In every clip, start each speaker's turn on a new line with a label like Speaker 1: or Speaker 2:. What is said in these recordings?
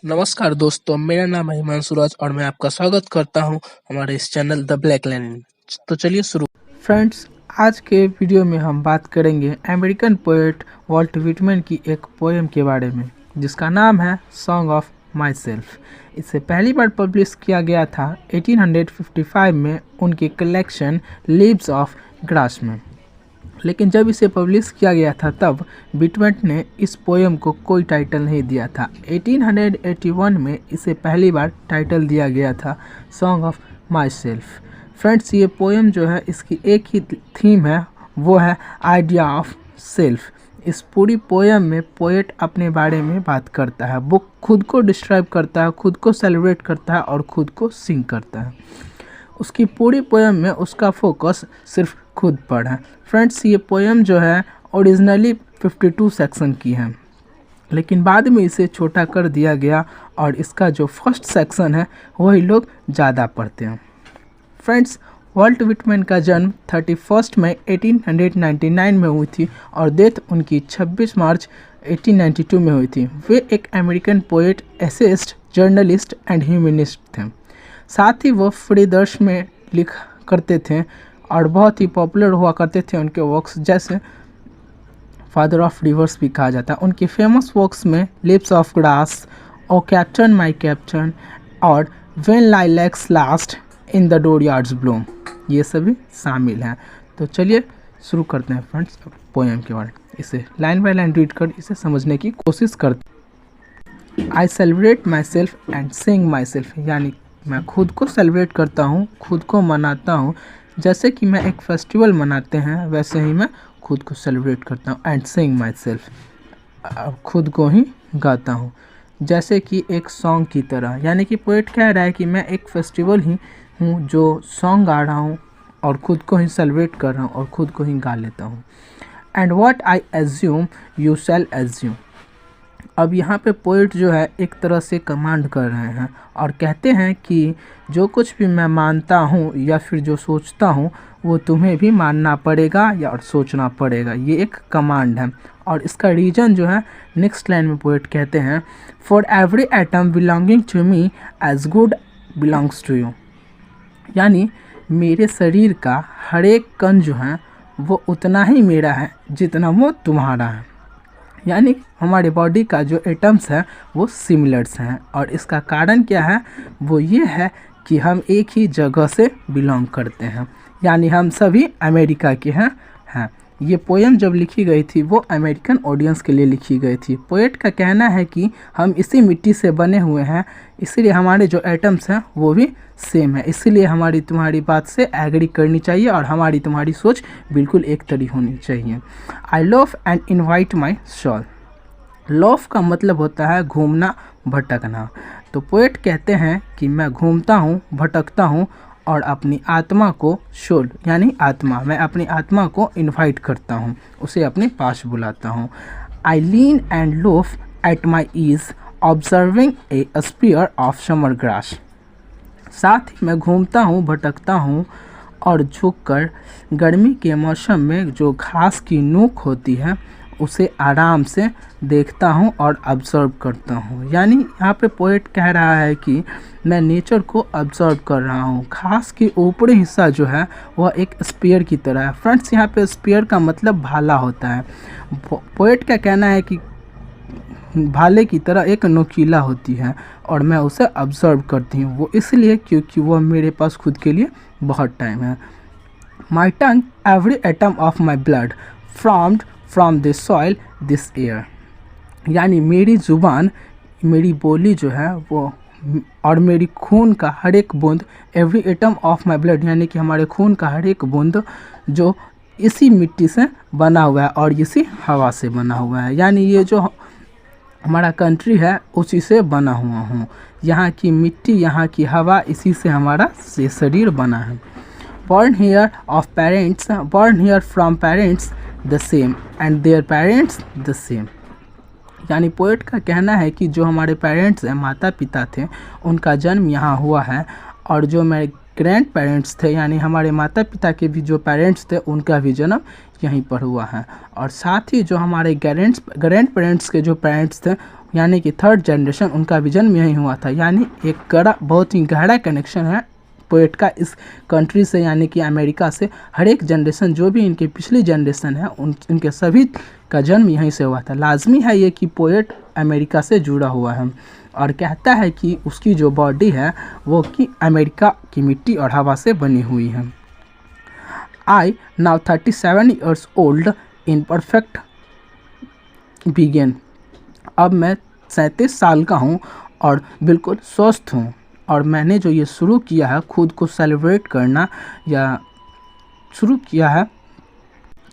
Speaker 1: नमस्कार दोस्तों, मेरा नाम है हिमांशु राज और मैं आपका स्वागत करता हूं हमारे इस चैनल द ब्लैक लाइन में। तो चलिए शुरू। फ्रेंड्स, आज के वीडियो में हम बात करेंगे अमेरिकन पोएट वॉल्ट व्हिटमैन की एक पोएम के बारे में जिसका नाम है सॉन्ग ऑफ माई सेल्फ। इसे पहली बार पब्लिश किया गया था 1855 में उनके कलेक्शन लीव्स ऑफ ग्रास में। लेकिन जब इसे पब्लिश किया गया था तब व्हिटमैन ने इस पोएम को कोई टाइटल नहीं दिया था। 1881 में इसे पहली बार टाइटल दिया गया था song of my self. Friends, ये पोएम जो है इसकी एक ही थीम है, वो है आइडिया ऑफ सेल्फ। इस पूरी पोएम में पोएट अपने बारे में बात करता है, वो खुद को डिस्क्राइब करता है, खुद को सेलिब्रेट करता है और खुद को सिंग करता है। उसकी पूरी पोएम में उसका फोकस सिर्फ खुद पर है। फ्रेंड्स, ये पोएम जो है ओरिजिनली 52 सेक्शन की है, लेकिन बाद में इसे छोटा कर दिया गया और इसका जो फर्स्ट सेक्शन है वही लोग ज़्यादा पढ़ते हैं। फ्रेंड्स, वॉल्ट व्हिटमैन का जन्म 31 मई 1899 में हुई थी और डेथ उनकी 26 मार्च 1892 में हुई थी। वे एक American poet, essayist, journalist and humanist थे। साथ ही वो फ्रीदर्श में लिख करते थे और बहुत ही पॉपुलर हुआ करते थे उनके वर्क्स, जैसे फादर ऑफ रिवर्स भी कहा जाता है। उनके फेमस वर्क्स में leaves of grass, O captain my captain और when lilacs last in the dooryards bloom, ये सभी शामिल हैं। तो चलिए शुरू करते हैं फ्रेंड्स पोएम के बारे में। इसे लाइन बाय लाइन रीड कर इसे समझने की कोशिश करते हैं। I celebrate my self and Singh my self, यानी मैं खुद को सेलिब्रेट करता हूँ, खुद को मनाता हूँ। जैसे कि मैं एक फेस्टिवल मनाते हैं वैसे ही मैं खुद को सेलिब्रेट करता हूँ। एंड सिंग माई सेल्फ, खुद को ही गाता हूँ जैसे कि एक सॉन्ग की तरह। यानी कि पोएट कह रहा है कि मैं एक फेस्टिवल ही हूँ जो सॉन्ग गा रहा हूँ और ख़ुद को ही सेलिब्रेट कर रहा हूँ और ख़ुद को ही गा लेता हूँ। And what I assume you shall assume. अब यहाँ पे पोएट जो है एक तरह से कमांड कर रहे हैं और कहते हैं कि जो कुछ भी मैं मानता हूँ या फिर जो सोचता हूँ वो तुम्हें भी मानना पड़ेगा या और सोचना पड़ेगा। ये एक कमांड है और इसका रीजन जो है नेक्स्ट लाइन में पोएट कहते हैं, for every atom belonging to me as good belongs to you. यानी मेरे शरीर का हर एक कण जो है वो उतना ही मेरा है जितना वो तुम्हारा है। यानी हमारे बॉडी का जो एटम्स हैं वो सिमिलर्स हैं और इसका कारण क्या है, वो ये है कि हम एक ही जगह से बिलोंग करते हैं, यानी हम सभी अमेरिका के हैं। ये पोएम जब लिखी गई थी वो अमेरिकन ऑडियंस के लिए लिखी गई थी। पोएट का कहना है कि हम इसी मिट्टी से बने हुए हैं, इसीलिए हमारे जो एटम्स हैं वो भी सेम है, इसीलिए हमारी तुम्हारी बात से एग्री करनी चाहिए और हमारी तुम्हारी सोच बिल्कुल एक तरी होनी चाहिए। I love and invite my soul. Love का मतलब होता है घूमना, भटकना। तो पोएट कहते हैं कि मैं घूमता हूँ, भटकता हूँ और अपनी आत्मा को, सोल यानी आत्मा, मैं अपनी आत्मा को इन्वाइट करता हूँ, उसे अपने पास बुलाता हूँ। I lean and loafe at my ease observing a spear of summer grass. साथ ही मैं घूमता हूँ, भटकता हूँ और झुककर गर्मी के मौसम में जो घास की नोक होती है उसे आराम से देखता हूँ और ऑब्जर्व करता हूँ। यानी यहाँ पे पोएट कह रहा है कि मैं नेचर को ऑब्जर्व कर रहा हूँ। घास की ऊपरी हिस्सा जो है वह एक स्पीयर की तरह है। फ्रेंड्स, यहाँ पे स्पीयर का मतलब भाला होता है। पोएट का कहना है कि भाले की तरह एक नोकीला होती है और मैं उसे ऑब्जर्व करती हूँ, वो इसलिए क्योंकि वो मेरे पास खुद के लिए बहुत टाइम है। My tongue every atom of my blood formed from this soil this air. यानी मेरी ज़ुबान, मेरी बोली जो है वो और मेरी खून का हर एक बूंद, every atom of my blood यानी कि हमारे खून का हर एक बूंद जो इसी मिट्टी से बना हुआ है और इसी हवा से बना हुआ है। यानी ये जो हमारा कंट्री है उसी से बना हुआ हूँ। यहाँ की मिट्टी, यहाँ की हवा, इसी से हमारा शरीर बना है। born here of parents, born here from parents the same and their parents the same। यानी पोएट का कहना है कि जो हमारे पेरेंट्स हैं, माता पिता थे, उनका जन्म यहाँ हुआ है और जो मेरे ग्रैंड पेरेंट्स थे यानी हमारे माता पिता के भी जो पेरेंट्स थे उनका भी जन्म यहीं पर हुआ है। और साथ ही जो हमारे ग्रैंड पेरेंट्स के जो पेरेंट्स थे यानी कि थर्ड जनरेशन उनका भी जन्म यहीं हुआ था। यानी एक बहुत ही गहरा कनेक्शन है पोएट का इस कंट्री से, यानी कि अमेरिका से। हर एक जनरेशन जो भी इनके पिछली जनरेशन है इनके सभी का जन्म यहीं से हुआ था। लाजमी है ये कि पोएट अमेरिका से जुड़ा हुआ है और कहता है कि उसकी जो बॉडी है वो कि अमेरिका की मिट्टी और हवा से बनी हुई है। I now 37 years old in perfect vegan। अब मैं 37 साल का हूँ और बिल्कुल स्वस्थ हूँ। और मैंने जो ये शुरू किया है खुद को सेलिब्रेट करना या शुरू किया है,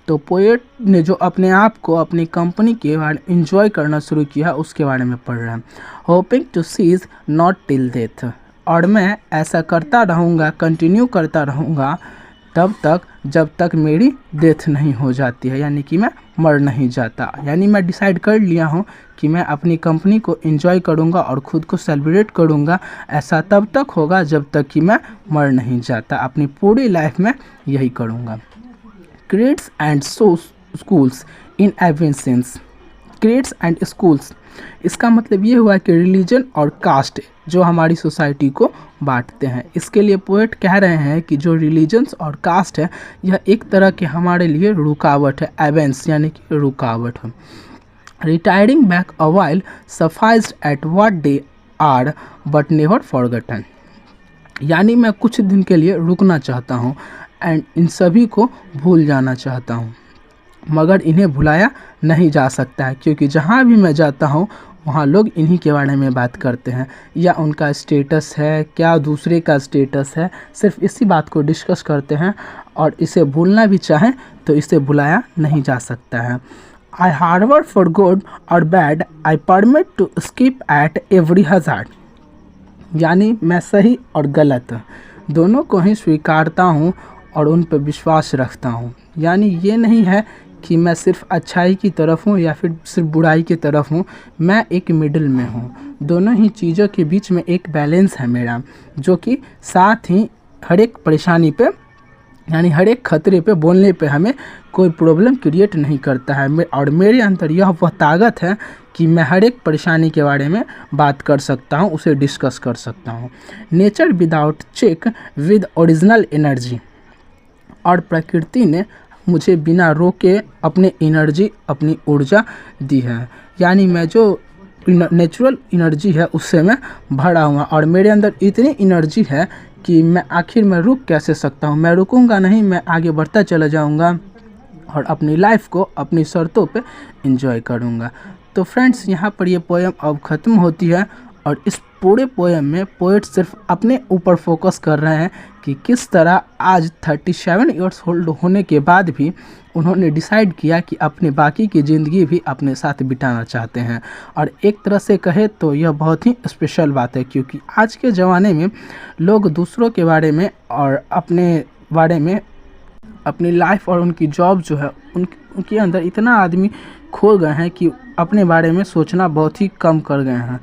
Speaker 1: तो पोएट ने जो अपने आप को अपनी कंपनी के बारे में इंजॉय करना शुरू किया है उसके बारे में पढ़ रहा है। Hoping to cease not till death. और मैं ऐसा करता रहूँगा, कंटिन्यू करता रहूँगा तब तक जब तक मेरी डेथ नहीं हो जाती है, यानी कि मैं मर नहीं जाता। यानी मैं डिसाइड कर लिया हूँ कि मैं अपनी कंपनी को एंजॉय करूँगा और ख़ुद को सेलिब्रेट करूँगा। ऐसा तब तक होगा जब तक कि मैं मर नहीं जाता। अपनी पूरी लाइफ में यही करूँगा। Creeds and schools in abeyance. Creeds and schools, इसका मतलब ये हुआ कि रिलीजन और कास्ट जो हमारी सोसाइटी को बांटते हैं। इसके लिए पोएट कह रहे हैं कि जो रिलीजन्स और कास्ट है यह एक तरह के हमारे लिए रुकावट है, एवेंस यानी कि रुकावट है। Retiring back a while sufficed at what they are but never forgotten. यानी मैं कुछ दिन के लिए रुकना चाहता हूँ एंड इन सभी को भूल जाना चाहता हूँ, मगर इन्हें भुलाया नहीं जा सकता है, क्योंकि जहाँ भी मैं जाता हूँ वहाँ लोग इन्हीं के बारे में बात करते हैं, या उनका स्टेटस है क्या दूसरे का स्टेटस है, सिर्फ इसी बात को डिस्कस करते हैं। और इसे भूलना भी चाहें तो इसे भुलाया नहीं जा सकता है। आई हार्बर फॉर गुड और bad, I permit to skip at every hazard. यानी मैं सही और गलत दोनों को ही स्वीकारता हूँ और उन पर विश्वास रखता हूँ। यानी ये नहीं है कि मैं सिर्फ अच्छाई की तरफ हूँ या फिर सिर्फ बुराई की तरफ हूँ, मैं एक मिडिल में हूँ। दोनों ही चीज़ों के बीच में एक बैलेंस है मेरा, जो कि साथ ही हर एक परेशानी पे यानी हर एक खतरे पे बोलने पे हमें कोई प्रॉब्लम क्रिएट नहीं करता है। और मेरे अंदर यह वह ताकत है कि मैं हर एक परेशानी के बारे में बात कर सकता हूँ, उसे डिस्कस कर सकता हूँ। Nature without check with original energy. और प्रकृति ने मुझे बिना रोके अपने एनर्जी, अपनी ऊर्जा दी है। यानी मैं जो नेचुरल एनर्जी है उससे मैं भरा हुआ और मेरे अंदर इतनी एनर्जी है कि मैं आखिर में रुक कैसे सकता हूँ। मैं रुकूंगा नहीं, मैं आगे बढ़ता चला जाऊँगा और अपनी लाइफ को अपनी शर्तों पे एंजॉय करूँगा। तो फ्रेंड्स, यहाँ पर ये पोएम अब ख़त्म होती है और इस पूरे पोएम में पोएट सिर्फ अपने ऊपर फोकस कर रहे हैं कि किस तरह आज 37 इयर्स ओल्ड होने के बाद भी उन्होंने डिसाइड किया कि अपने बाकी की ज़िंदगी भी अपने साथ बिताना चाहते हैं। और एक तरह से कहे तो यह बहुत ही स्पेशल बात है, क्योंकि आज के ज़माने में लोग दूसरों के बारे में और अपने बारे में, अपनी लाइफ और उनकी जॉब जो है उनके अंदर इतना आदमी खो गए हैं कि अपने बारे में सोचना बहुत ही कम कर गए हैं।